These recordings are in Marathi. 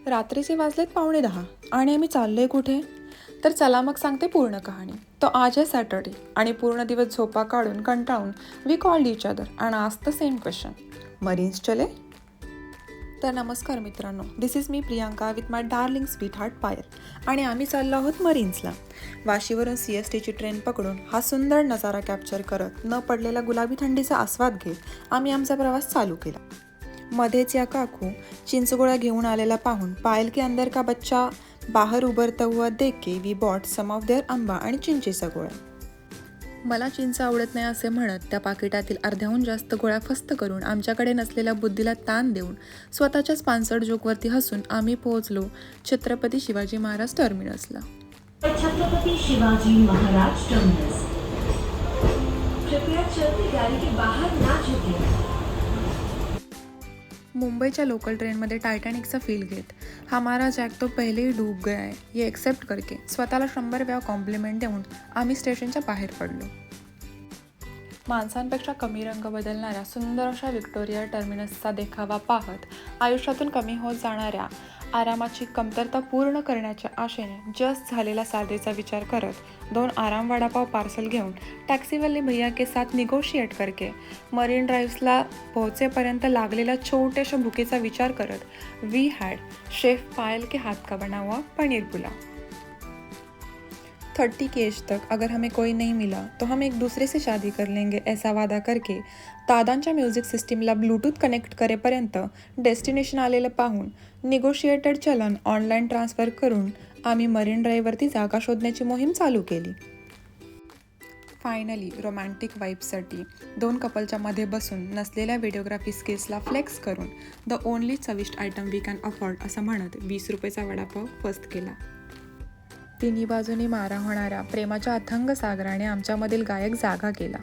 रात्रीचे वाजलेत 9:45 आणि आम्ही चाललोय कुठे? तर चला मग सांगते पूर्ण कहाणी. तो आज आहे सॅटर्डे आणि पूर्ण दिवस झोपा काढून कंटाळून we called each other and asked the same question, मरीन्स चले? तर नमस्कार मित्रांनो, this is me Priyanka with my darling sweetheart Payal आणि आम्ही चाललो आहोत मरीन्सला. वाशीवरून CSTची ट्रेन पकडून हा सुंदर नजारा कॅप्चर करत न पडलेला गुलाबी थंडीचा आस्वाद घेत आम्ही आमचा प्रवास चालू केला. मध्येच या काकू चिंचगोळ्या घेऊन आलेला पाहून पायल के अंदर का बच्चा बाहेर उभरता हुआ देख के we bought some of their आंबा आणि चिंचेचा गोळ्या. मला चिंच आवडत नाही असे म्हणत त्या पाकिटातील अर्ध्याहून जास्त गोळ्या फस्त करून आमच्याकडे नसलेल्या बुद्धीला ताण देऊन स्वतःच्याच पानसट जोकवरती हसून आम्ही पोहोचलो छत्रपती शिवाजी महाराज टर्मिनसला. छत्रपति शिवाजी महाराज टर्मिनस, कृपया चलती गाड़ी के बाहर ना झुकें. मुंबईच्या लोकल ट्रेनमध्ये टायटॅनिकचा फील घेत हमारा जॅक तो पहिले ही डूब गया है ये एक्सेप्ट करके स्वतःला 100 वेळा कॉम्प्लिमेंट देऊन आम्ही स्टेशनच्या बाहेर पडलो. माणसांपेक्षा कमी रंग बदलणाऱ्या सुंदर अशा व्हिक्टोरिया टर्मिनसचा देखावा पाहत आयुष्यातून कमी होत जाणाऱ्या आरामाची कमतरता पूर्ण करण्याच्या आशेने जस्ट झालेला साधेचा विचार करत 2 आराम वडापाव पार्सल घेऊन टॅक्सीवाले भैया के साथ निगोशिएट करके मरीन ड्राईव्सला पोहोचेपर्यंत लागलेल्या छोट्याशा भुकेचा विचार करत वी हॅड शेफ पायल के हाथ का बना हुआ पनीर पुलाव. 30 की एज तक अगर हमें कोई नहीं मिला तो हम एक दूसरे से शादी कर लेंगे ऐसा वादा करके दादांच्या म्युझिक सिस्टीमला ब्लूटूथ कनेक्ट करेपर्यंत डेस्टिनेशन आलेलं पाहून निगोशिएटेड चलन ऑनलाईन ट्रान्सफर करून आम्ही मरीन ड्राईव्हवरती जागा शोधण्याची मोहीम चालू केली. फायनली रोमॅन्टिक वाईब्ससाठी 2 कपलच्या मध्ये बसून नसलेल्या व्हिडिओग्राफी स्किल्सला फ्लेक्स करून द ओनली चविष्ट आयटम वी कॅन अफोर्ड असं म्हणत 20 रुपयेचा वडापाव फस्त केला. तिन्ही बाजूनी मारा होणाऱ्या प्रेमाच्या अथंग सागराने आमच्यामधील गायक जागा केला.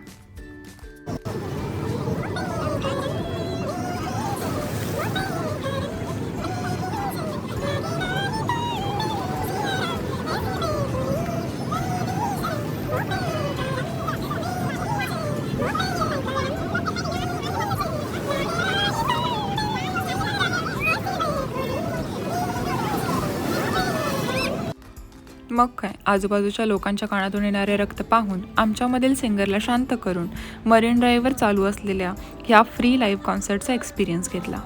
मग काय, आजूबाजूच्या लोकांच्या कानातून येणारे रक्त पाहून आमच्यामधील सिंगरला शांत करून मरीन ड्राईव्हवर चालू असलेल्या ह्या फ्री लाईव्ह कॉन्सर्टचा एक्सपिरियन्स घेतला.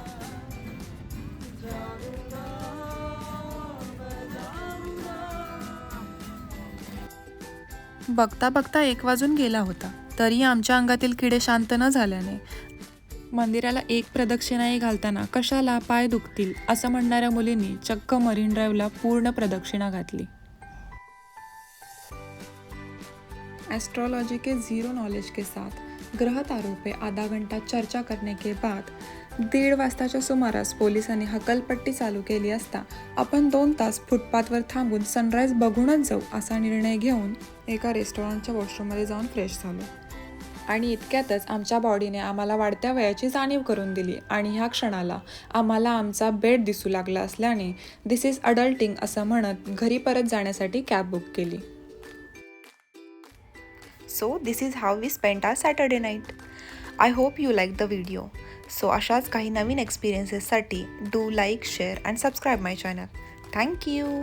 बघता बघता 1 वाजून गेला होता तरी आमच्या अंगातील किडे शांत न झाल्याने मंदिराला 1 प्रदक्षिणाही घालताना कशाला पाय दुखतील असं म्हणणाऱ्या मुलींनी चक्क मरीन ड्राईव्हला पूर्ण प्रदक्षिणा घातली. एस्ट्रोलॉजी के जीरो नॉलेज के साथ ग्रह तारों पे आधा घंटा चर्चा करने के बाद 1:30 वाजताच्या सुमारास पोलिसांनी हकलपट्टी चालू केली असता आपण 2 तास फुटपाथवर थांबून सनराईज बघूनच जाऊ असा निर्णय घेऊन एका रेस्टॉरंटच्या वॉशरूममध्ये जाऊन फ्रेश झालो. आणि इतक्यातच आमच्या बॉडीने आम्हाला वाढत्या वयाची जाणीव करून दिली आणि ह्या क्षणाला आम्हाला आमचा बेड दिसू लागला असल्याने दिस इज अडल्टिंग असं म्हणत घरी परत जाण्यासाठी कॅब बुक केली. So this is how we spent our Saturday night. I hope you liked the video. So अशाच काही नवीन एक्सपिरियन्सेससाठी do like, share and subscribe my channel. Thank you.